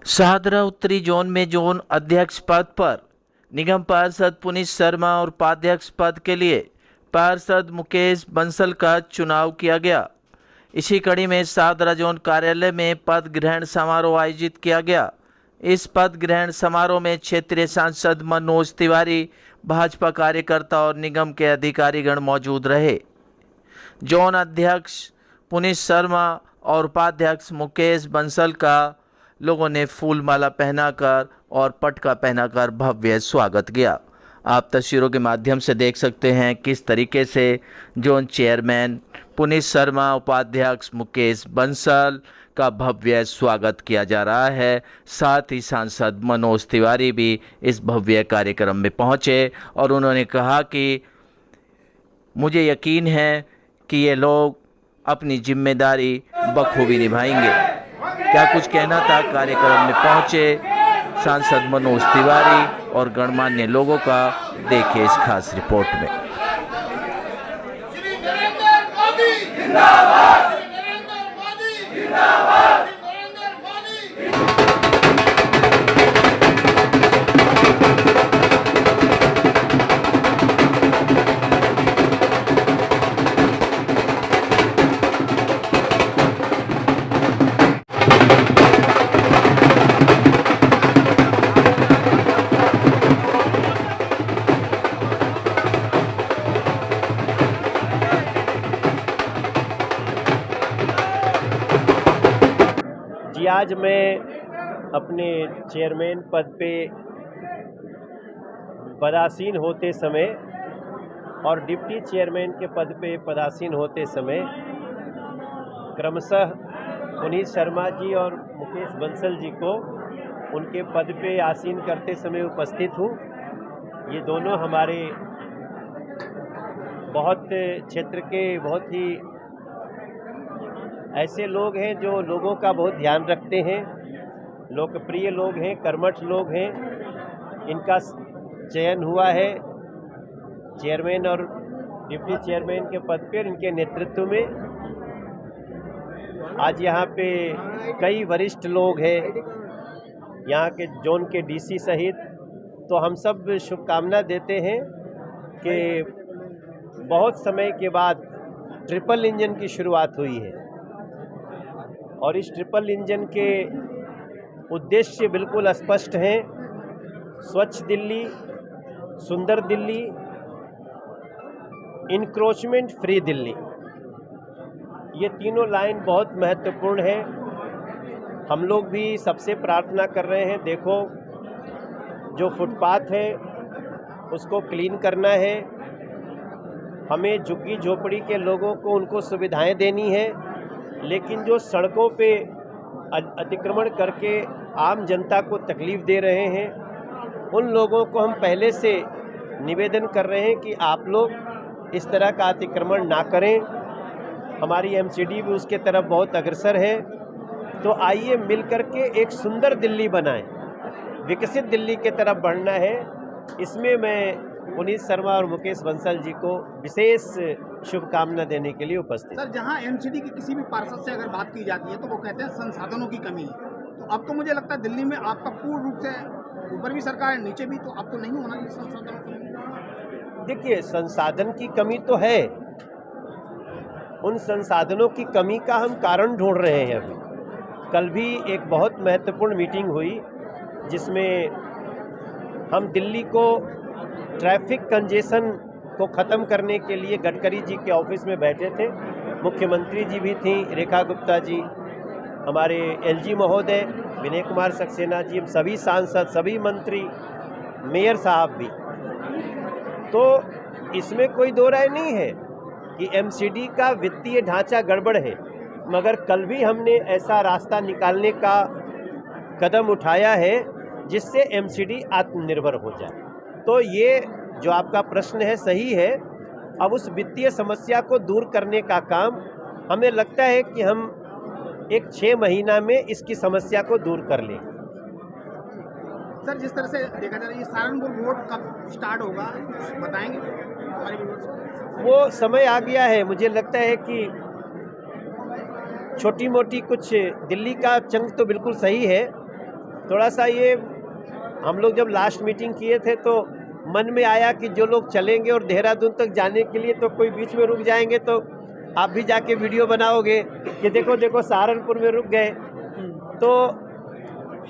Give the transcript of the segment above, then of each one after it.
शाहदरा उत्तरी जोन में जोन अध्यक्ष पद पर निगम पार्षद पुनीत शर्मा और उपाध्यक्ष पद के लिए पार्षद मुकेश बंसल का चुनाव किया गया। इसी कड़ी में शाहदरा जोन कार्यालय में पद ग्रहण समारोह आयोजित किया गया। इस पद ग्रहण समारोह में क्षेत्रीय सांसद मनोज तिवारी, भाजपा कार्यकर्ता और निगम के अधिकारीगण मौजूद रहे। जोन अध्यक्ष पुनीत शर्मा और उपाध्यक्ष मुकेश बंसल का लोगों ने फूल माला पहनाकर और पटका पहनाकर भव्य स्वागत किया। आप तस्वीरों के माध्यम से देख सकते हैं किस तरीके से जोन चेयरमैन पुनीत शर्मा, उपाध्यक्ष मुकेश बंसल का भव्य स्वागत किया जा रहा है। साथ ही सांसद मनोज तिवारी भी इस भव्य कार्यक्रम में पहुंचे और उन्होंने कहा कि मुझे यकीन है कि ये लोग अपनी जिम्मेदारी बखूबी निभाएंगे। क्या कुछ कहना था कार्यक्रम में पहुंचे सांसद मनोज तिवारी और गणमान्य लोगों का, देखिए इस खास रिपोर्ट में। जी, आज मैं अपने चेयरमैन पद पे पदासीन होते समय और डिप्टी चेयरमैन के पद पे पदासीन होते समय क्रमशः पुनीत शर्मा जी और मुकेश बंसल जी को उनके पद पे आसीन करते समय उपस्थित हूँ। ये दोनों हमारे बहुत क्षेत्र के बहुत ही ऐसे लोग हैं जो लोगों का बहुत ध्यान रखते हैं, लोकप्रिय लोग हैं, कर्मठ लोग हैं। इनका चयन हुआ है चेयरमैन और डिप्टी चेयरमैन के पद पर इनके नेतृत्व में। आज यहाँ पे कई वरिष्ठ लोग हैं, यहाँ के जोन के डीसी सहित, तो हम सब शुभकामना देते हैं कि बहुत समय के बाद ट्रिपल इंजन की शुरुआत हुई है और इस ट्रिपल इंजन के उद्देश्य बिल्कुल स्पष्ट हैं। स्वच्छ दिल्ली, सुंदर दिल्ली, इंक्रोचमेंट फ्री दिल्ली, ये तीनों लाइन बहुत महत्वपूर्ण है। हम लोग भी सबसे प्रार्थना कर रहे हैं, देखो जो फुटपाथ है उसको क्लीन करना है, हमें झुग्गी झोपड़ी के लोगों को उनको सुविधाएं देनी है, लेकिन जो सड़कों पे अतिक्रमण करके आम जनता को तकलीफ़ दे रहे हैं उन लोगों को हम पहले से निवेदन कर रहे हैं कि आप लोग इस तरह का अतिक्रमण ना करें। हमारी एमसीडी भी उसके तरफ बहुत अग्रसर है। तो आइए मिलकर के एक सुंदर दिल्ली बनाएं, विकसित दिल्ली के तरफ बढ़ना है। इसमें मैं पुनीत शर्मा और मुकेश बंसल जी को विशेष शुभकामना देने के लिए उपस्थित। सर, जहां एमसीडी की किसी भी पार्षद से अगर बात की जाती है तो वो कहते हैं संसाधनों की कमी है। तो अब तो मुझे लगता है दिल्ली में आपका पूर्ण रूप से ऊपर भी सरकार है, नीचे भी, तो अब तो नहीं होना चाहिए संसाधनों की। देखिए, संसाधन की कमी तो है, उन संसाधनों की कमी का हम कारण ढूंढ रहे हैं। अभी कल भी एक बहुत महत्वपूर्ण मीटिंग हुई जिसमें हम दिल्ली को ट्रैफिक कंजेशन को ख़त्म करने के लिए गडकरी जी के ऑफिस में बैठे थे। मुख्यमंत्री जी भी थी, रेखा गुप्ता जी, हमारे एलजी महोदय, विनय कुमार सक्सेना जी, हम सभी सांसद, सभी मंत्री, मेयर साहब भी। तो इसमें कोई दो राय नहीं है कि एमसीडी का वित्तीय ढांचा गड़बड़ है, मगर कल भी हमने ऐसा रास्ता निकालने का कदम उठाया है जिससे एमसीडी आत्मनिर्भर हो जाए। तो ये जो आपका प्रश्न है सही है। अब उस वित्तीय समस्या को दूर करने का काम हमें लगता है कि हम एक 6 महीना में इसकी समस्या को दूर कर लें। सर, जिस तरह से देखा जा रहा है, ये सहारनपुर रोड कब स्टार्ट होगा कुछ बताएंगे हमारे व्यूअर्स? वो समय आ गया है। मुझे लगता है कि छोटी मोटी कुछ दिल्ली का चंक तो बिल्कुल सही है, थोड़ा सा ये हम लोग जब लास्ट मीटिंग किए थे तो मन में आया कि जो लोग चलेंगे और देहरादून तक जाने के लिए तो कोई बीच में रुक जाएंगे, तो आप भी जाके वीडियो बनाओगे कि देखो देखो सहारनपुर में रुक गए। तो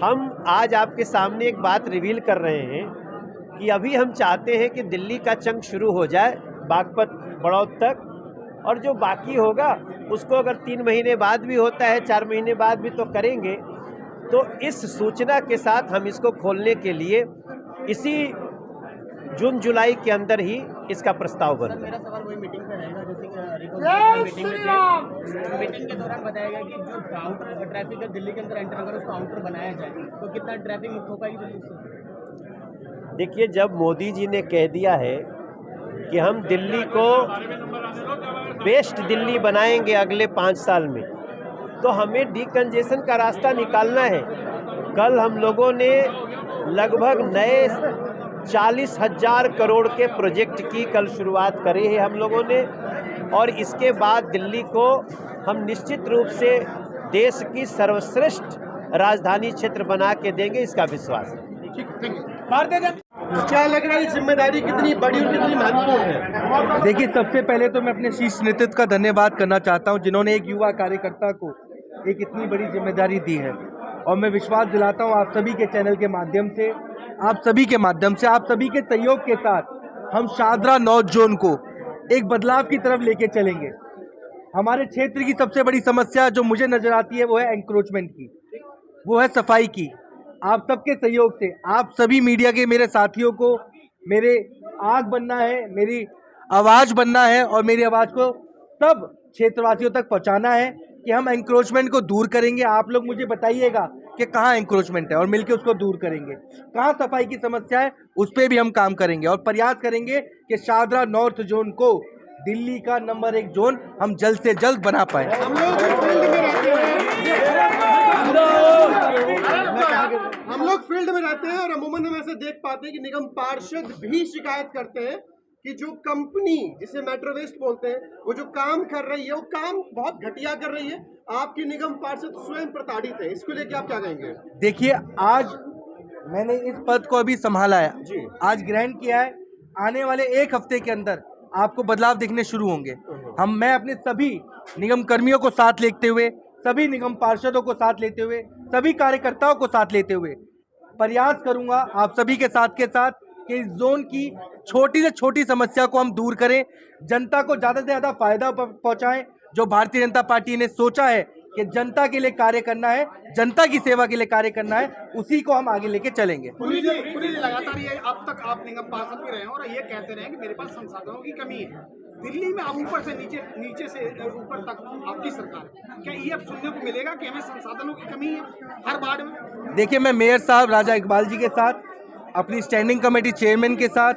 हम आज आपके सामने एक बात रिवील कर रहे हैं कि अभी हम चाहते हैं कि दिल्ली का चंक शुरू हो जाए बागपत बड़ौद तक, और जो बाकी होगा उसको अगर 3 महीने बाद भी होता है, 4 महीने बाद भी तो करेंगे। तो इस सूचना के साथ हम इसको खोलने के लिए इसी जून जुलाई के अंदर ही इसका प्रस्ताव बना। मेरा सवाल वही मीटिंग पे रहेगा, जैसे मीटिंग के दौरान बताया गया कि जो आउटर ट्रैफिक है दिल्ली के अंदर एंटर अगर उसको आउटर बनाया जाए तो कितना ट्रैफिक मुक्त हो पाएगी दिल्ली से? देखिए, जब मोदी जी ने कह दिया है कि हम दिल्ली को बेस्ट दिल्ली बनाएंगे अगले 5 साल में, तो हमें डीकंजेशन का रास्ता निकालना है। कल हम लोगों ने लगभग नए 40,000 करोड़ के प्रोजेक्ट की कल शुरुआत करी है हम लोगों ने, और इसके बाद दिल्ली को हम निश्चित रूप से देश की सर्वश्रेष्ठ राजधानी क्षेत्र बना के देंगे, इसका विश्वास है। क्या लग रहा है जिम्मेदारी कितनी बड़ी और कितनी महत्वपूर्ण है? देखिए, सबसे पहले तो मैं अपने शीर्ष नेतृत्व का धन्यवाद करना चाहता हूं जिन्होंने एक युवा कार्यकर्ता को एक इतनी बड़ी जिम्मेदारी दी है, और मैं विश्वास दिलाता हूं आप सभी के चैनल के माध्यम से, आप सभी के माध्यम से, आप सभी के सहयोग के साथ हम शाहदरा नॉर्थ जोन को एक बदलाव की तरफ लेके चलेंगे। हमारे क्षेत्र की सबसे बड़ी समस्या जो मुझे नजर आती है वो है एंक्रोचमेंट की, वो है सफाई की। आप सबके सहयोग से, आप सभी मीडिया के मेरे साथियों को मेरे आग बनना है, मेरी आवाज़ बनना है, और मेरी आवाज़ को सब क्षेत्रवासियों तक पहुंचाना है कि हम एंक्रोचमेंट को दूर करेंगे। आप लोग मुझे बताइएगा कि कहाँ एंक्रोचमेंट है और मिलकर उसको दूर करेंगे। कहाँ सफाई की समस्या है उस पर भी हम काम करेंगे, और प्रयास करेंगे कि शाहदरा नॉर्थ जोन को दिल्ली का नंबर 1 जोन हम जल्द से जल्द बना पाए। हम लोग फील्ड में रहते हैं और अमूमन हम ऐसे देख पाते हैं कि निगम पार्षद भी शिकायत करते हैं कि जो कंपनी जिसे मेट्रो वेस्ट बोलते हैं वो जो काम कर रही है वो काम बहुत घटिया कर रही है। आपकी निगम पार्षद स्वयं प्रताड़ित है, इसको लेके आप क्या कहेंगे? देखिए, आज मैंने इस पद को अभी संभाला है जी, आज ग्रहण किया है। आने वाले 1 हफ्ते के अंदर आपको बदलाव दिखने शुरू होंगे। मैं अपने सभी निगम कर्मियों को साथ लेते हुए, सभी निगम पार्षदों को साथ लेते हुए, सभी कार्यकर्ताओं को साथ लेते हुए प्रयास करूंगा आप सभी के साथ कि इस जोन की छोटी से छोटी समस्या को हम दूर करें, जनता को ज़्यादा से ज़्यादा फायदा पहुंचाएं। जो भारतीय जनता पार्टी ने सोचा है कि जनता के लिए कार्य करना है, जनता की सेवा के लिए कार्य करना है, उसी को हम आगे लेके चलेंगे। पुरी जी लगातार ये अब तक आप निगम पार्षद भी रहे हैं और ये कहते रहे कि मेरे पास संसाधनों की कमी है। दिल्ली में आप ऊपर से नीचे से ऊपर तक आपकी सरकार है, क्या ये अब सुनने को मिलेगा कि हमें संसाधनों की कमी है हर वार्ड में? देखिए, मैं मेयर साहब राजा इकबाल जी के साथ, अपनी स्टैंडिंग कमेटी चेयरमैन के साथ,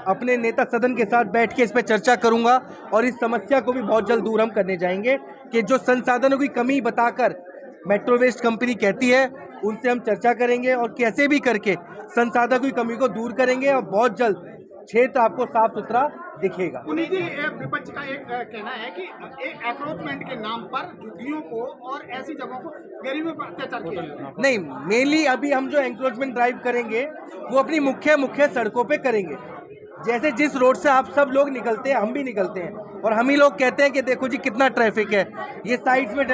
अपने नेता सदन के साथ बैठ के इस पर चर्चा करूंगा, और इस समस्या को भी बहुत जल्द दूर हम करने जाएंगे कि जो संसाधनों की कमी बताकर मेट्रो वेस्ट कंपनी कहती है उनसे हम चर्चा करेंगे और कैसे भी करके संसाधनों की कमी को दूर करेंगे, और बहुत जल्द क्षेत्र आपको साफ सुथरा दिखेगा। पुनीत जी, विपक्ष का एक कहना है कि एक एंक्रोचमेंट के नाम पर झुग्गियों को और ऐसी जगहों को गरीबों पर अत्याचार किया जाता है। नहीं, मेनली अभी हम जो एंक्रोचमेंट ड्राइव करेंगे वो अपनी मुख्य सड़कों पे करेंगे। जैसे जिस रोड से आप सब लोग निकलते हैं हम भी निकलते हैं, और हम ही लोग कहते हैं कि देखो जी कितना ट्रैफिक है, ये साइड में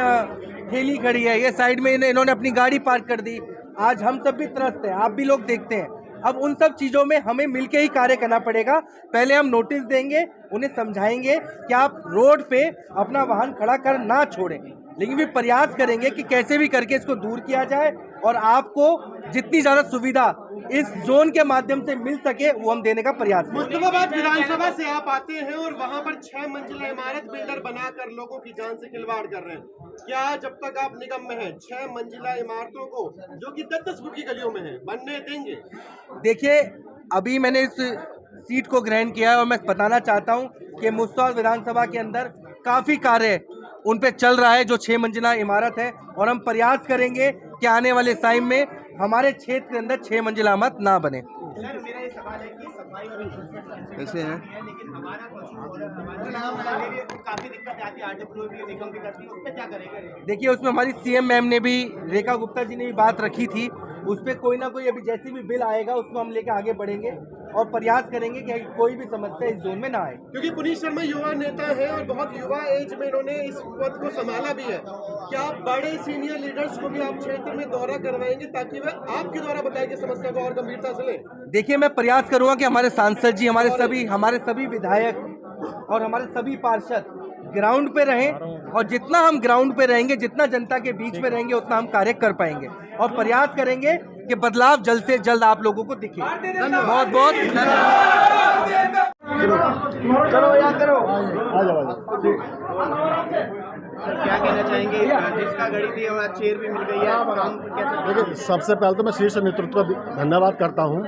ठेली खड़ी है, ये साइड में इन्होंने अपनी गाड़ी पार्क कर दी। आज हम सब भी त्रस्त हैं, आप भी लोग देखते हैं। अब उन सब चीज़ों में हमें मिलके ही कार्य करना पड़ेगा। पहले हम नोटिस देंगे, उन्हें समझाएंगे कि आप रोड पे अपना वाहन खड़ा कर ना छोड़ें, लेकिन भी प्रयास करेंगे कि कैसे भी करके इसको दूर किया जाए, और आपको जितनी ज़्यादा सुविधा इस जोन के माध्यम से मिल सके वो हम देने का प्रयास करेंगे। मुस्तफाबाद विधानसभा से आप आते हैं और वहां पर 6 मंजिला इमारत बिल्डर बनाकर लोगों की जान से खिलवाड़ कर रहे हैं। क्या जब तक आप निगम में हैं 6 मंजिला इमारतों को जो कि 10-10 फुट की गलियों में है बनने देंगे? देखिए, अभी मैंने इस सीट को ग्रहण किया है, और मैं बताना चाहता हूं कि मुस्तफाबाद विधानसभा के अंदर काफ़ी कार्य उन पे चल रहा है जो 6 मंजिला इमारत है, और हम प्रयास करेंगे कि आने वाले टाइम में हमारे क्षेत्र के अंदर 6 मंजिला इमारत ना बने। सर, मेरा ये सवाल है कि सफाई और कैसे हैं? लेकिन हमारा काफी दिक्कत आती है, आरटीओ भी निगम भी करती है, उस पर क्या करेंगे? देखिए, उसमें हमारी सीएम मैम ने भी, रेखा गुप्ता जी ने भी बात रखी थी, उस पर कोई ना कोई अभी जैसी भी बिल आएगा उसको हम लेके आगे बढ़ेंगे और प्रयास करेंगे कि कोई भी समस्या इस जोन में ना आए। क्योंकि पुनीत शर्मा युवा नेता है और बहुत युवा एज में इन्होंने इस पद को संभाला भी है। क्या आप बड़े सीनियर लीडर्स को भी आप क्षेत्र में दौरा करवाएंगे ताकि वे आपके द्वारा बताई गई समस्या को और गंभीरता से लें? देखिए, मैं प्रयास करूंगा कि हमारे सांसद जी, हमारे सभी विधायक और हमारे सभी पार्षद ग्राउंड पे रहें और जितना हम ग्राउंड पे रहेंगे, जितना जनता के बीच में रहेंगे, उतना हम कार्य कर पाएंगे और प्रयास करेंगे कि बदलाव जल्द से जल्द आप लोगों को दिखे। बहुत बहुत धन्यवाद। क्या कहना चाहेंगे, जिसका गड़ी थी हमारा चेयर भी मिल गई है, काम कैसे? देखिए, सबसे पहले तो मैं शीर्ष नेतृत्व का धन्यवाद करता हूँ।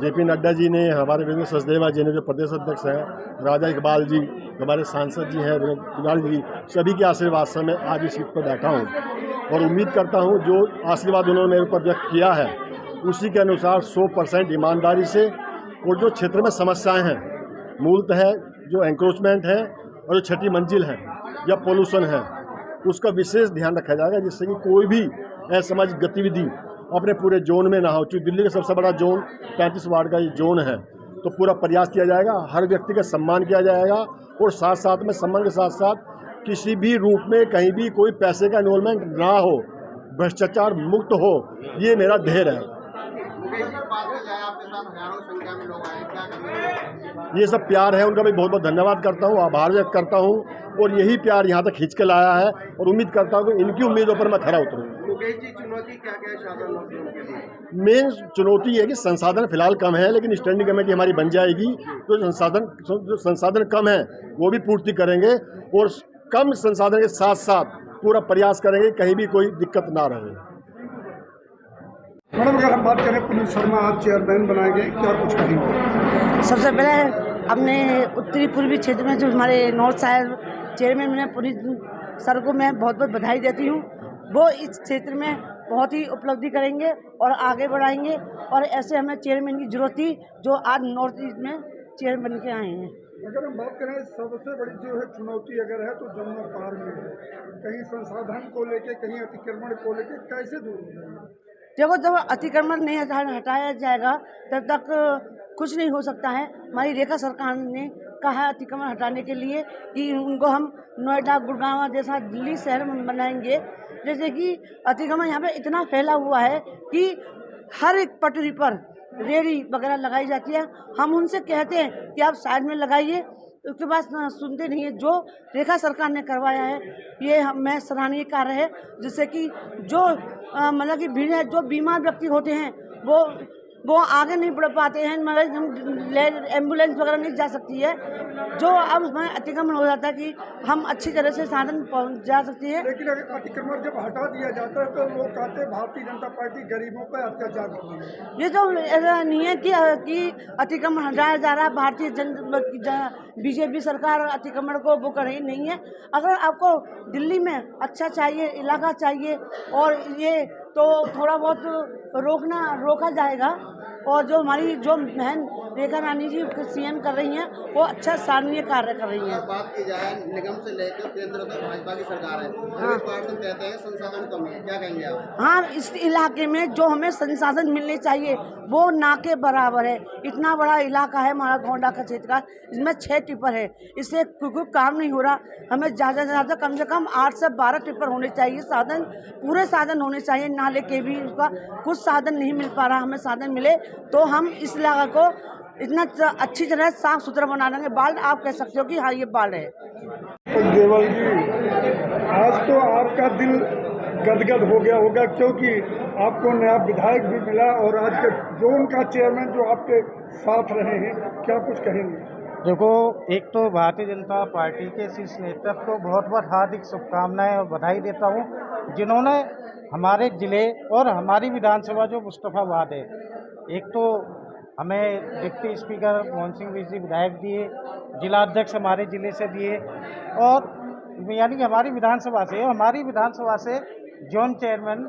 जेपी नड्डा जी ने, हमारे विनोद सचदेवा जी ने जो प्रदेश अध्यक्ष हैं, राजा इकबाल जी, हमारे सांसद जी हैं, विनोद तिवारी जी, सभी के आशीर्वाद से मैं आज इस सीट पर बैठा हूँ और उम्मीद करता हूँ जो आशीर्वाद उन्होंने मेरे ऊपर व्यक्त किया है उसी के अनुसार 100% ईमानदारी से और जो क्षेत्र में समस्याएं हैं, मूलतः जो एंक्रोचमेंट है और जो छठी मंजिल है या पोल्यूशन है, उसका विशेष ध्यान रखा जाएगा जिससे कि कोई भी असामाजिक गतिविधि अपने पूरे जोन में ना हो। क्योंकि दिल्ली का सबसे बड़ा जोन 35 वार्ड का ये जोन है, तो पूरा प्रयास किया जाएगा, हर व्यक्ति का सम्मान किया जाएगा और साथ साथ में सम्मान के साथ साथ किसी भी रूप में कहीं भी कोई पैसे का इन्वॉल्वमेंट ना हो, भ्रष्टाचार मुक्त हो, ये मेरा ध्येय है। ये सब प्यार है उनका, भी बहुत बहुत धन्यवाद करता हूँ, आभार व्यक्त करता हूँ और यही प्यार यहाँ तक खींच के लाया है और उम्मीद करता हूँ कि इनकी उम्मीदों पर मैं खरा उतरूँगा। चुनौती क्या क्या है साधारण लोगों के लिए? मेन चुनौती है कि संसाधन फिलहाल कम है, लेकिन स्टैंडिंग कमेटी हमारी बन जाएगी तो जो संसाधन कम है वो भी पूर्ति करेंगे और कम संसाधन के साथ साथ पूरा प्रयास करेंगे कहीं भी कोई दिक्कत ना रहे। मैडम, अगर हम बात करें पुनीत शर्मा आज चेयरमैन बनाए गए, क्या कुछ कहेंगे? सबसे पहले अपने उत्तरी पूर्वी क्षेत्र में जो हमारे नॉर्थ साइड चेयरमैन बने पुनीत सर को मैं बहुत बहुत बधाई देती हूँ। वो इस क्षेत्र में बहुत ही उपलब्धि करेंगे और आगे बढ़ाएंगे और ऐसे हमें चेयरमैन की जरूरत थी जो आज नॉर्थ ईस्ट में चेयरमैन के आए हैं। अगर हम बात करें सबसे बड़ी जो है चुनौती अगर है तो जमुना पार में है, कहीं संसाधन को लेके, कहीं अतिक्रमण को लेके कैसे दूर हो जाएगा? देखो, जब अतिक्रमण नहीं हटाया जाएगा तब तक कुछ नहीं हो सकता है। हमारी रेखा सरकार ने कहा है अतिक्रमण हटाने के लिए कि उनको हम नोएडा, गुड़गांव जैसा दिल्ली शहर में बनाएंगे। जैसे कि अतिक्रमण यहाँ पे इतना फैला हुआ है कि हर एक पटरी पर रेहड़ी वगैरह लगाई जाती है। हम उनसे कहते हैं कि आप साइड में लगाइए, उसके बाद सुनते नहीं है। जो रेखा सरकार ने करवाया है ये मैं सराहनीय कार्य है, जिससे कि जो मतलब कि भीड़ है, जो बीमार व्यक्ति होते हैं वो आगे नहीं बढ़ पाते हैं, मतलब एम्बुलेंस वगैरह नहीं जा सकती है। जो अब हमें अतिक्रमण हो जाता है कि हम अच्छी तरह से साधन पहुँच जा सकती है। लेकिन अगर अतिक्रमण जब हटा दिया जाता है तो लोग कहते हैं भारतीय जनता पार्टी गरीबों पर अत्याचार करती है। ये तो ऐसा नहीं है कि अतिक्रमण हटाया जा रहा है, भारतीय बीजेपी सरकार अतिक्रमण को वो कर रही नहीं है। अगर आपको दिल्ली में अच्छा चाहिए, इलाका चाहिए और ये तो थोड़ा बहुत रोका जाएगा। और जो हमारी जो बहन रेखा रानी जी सीएम कर रही हैं वो अच्छा सराहनीय कार्य कर रही हैं। बात की जाए निगम से लेकर केंद्र तक भाजपा की सरकार है, पार्षद कहते हैं संसाधन कम है, क्या कहेंगे आप? हाँ, इस इलाके में जो हमें संसाधन मिलने चाहिए वो ना के बराबर है। इतना बड़ा इलाका है हमारा गोंडा का क्षेत्र का, इसमें 6 टिपर है, इससे कोई काम नहीं हो रहा। हमें ज़्यादा से ज़्यादा कम से कम 8 से 12 टिपर होने चाहिए, साधन पूरे साधन होने चाहिए। नाले के भी उसका कुछ साधन नहीं मिल पा रहा, हमें साधन मिले तो हम इस इलाका को इतना अच्छी तरह साफ सुथरा बना देंगे। बाढ़ आप कह सकते हो कि हाँ ये बाढ़ है। देवल जी, आज तो आपका दिल गदगद हो गया होगा क्योंकि आपको नया विधायक भी मिला और आज के जोन का चेयरमैन जो आपके साथ रहे हैं, क्या कुछ कहेंगे? देखो, एक तो भारतीय जनता पार्टी के शीर्ष नेतृत्व को बहुत बहुत हार्दिक शुभकामनाएं और बधाई देता हूं, जिन्होंने हमारे ज़िले और हमारी विधानसभा जो मुस्तफाबाद है, एक तो हमें डिप्टी स्पीकर मोहन सिंह जी विधायक दिए, जिला अध्यक्ष हमारे ज़िले से दिए और यानी कि हमारी विधानसभा से जोन चेयरमैन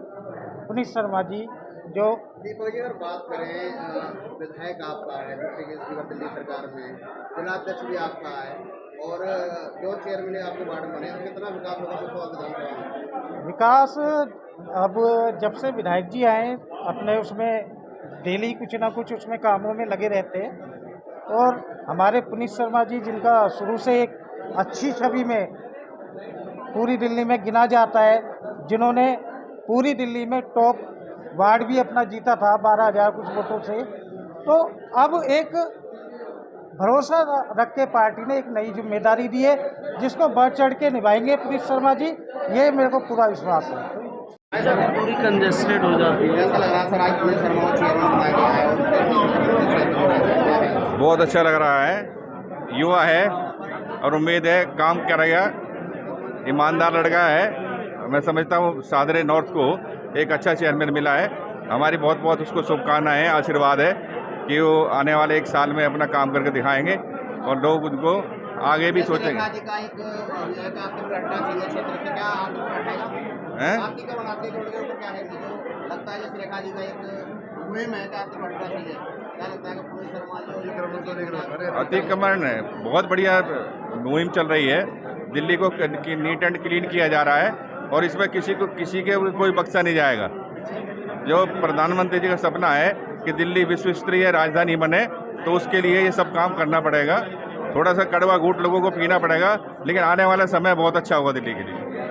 पुनीत शर्मा जी जो दीपक जी, अगर बात करें विधायक आपका है, डिप्टी स्पीकर दिल्ली सरकार में, जिला अध्यक्ष भी आपका है और जो चेयरमैन है आपके वार्ड में बने तो कितना विकास होगा विधानसभा में? विकास अब जब से विधायक जी आए अपने उसमें डेली कुछ ना कुछ उसमें कामों में लगे रहते हैं और हमारे पुनीत शर्मा जी जिनका शुरू से एक अच्छी छवि में पूरी दिल्ली में गिना जाता है, जिन्होंने पूरी दिल्ली में टॉप वार्ड भी अपना जीता था 12,000 कुछ वोटों से, तो अब एक भरोसा रख के पार्टी ने एक नई जिम्मेदारी दी है जिसको बढ़ चढ़ के निभाएंगे पुनीत शर्मा जी, ये मेरे को पूरा विश्वास है। पूरी कंजेस्टेड हो जाती है। कैसा लग रहा है सर आज पुनीत शर्मा को चेयरमैन बनाया गया है और बहुत अच्छा लग रहा है, युवा है और उम्मीद है काम करेगा, ईमानदार लड़का है। मैं समझता हूँ सादरे नॉर्थ को एक अच्छा चेयरमैन मिला है। हमारी बहुत बहुत उसको शुभकामनाएं, आशीर्वाद है कि वो आने वाले 1 साल में अपना काम करके दिखाएंगे और लोग उनको आगे भी सोचेंगे। अतिक्रमण बहुत बढ़िया मुहिम चल रही है, दिल्ली को नीट एंड क्लीन किया जा रहा है और इसमें किसी के कोई बख्शा नहीं जाएगा। जो प्रधानमंत्री जी का सपना है कि दिल्ली विश्व स्तरीय राजधानी बने, तो उसके लिए ये सब काम करना पड़ेगा। थोड़ा सा कड़वा घूंट लोगों को पीना पड़ेगा, लेकिन आने वाला समय बहुत अच्छा होगा दिल्ली के लिए।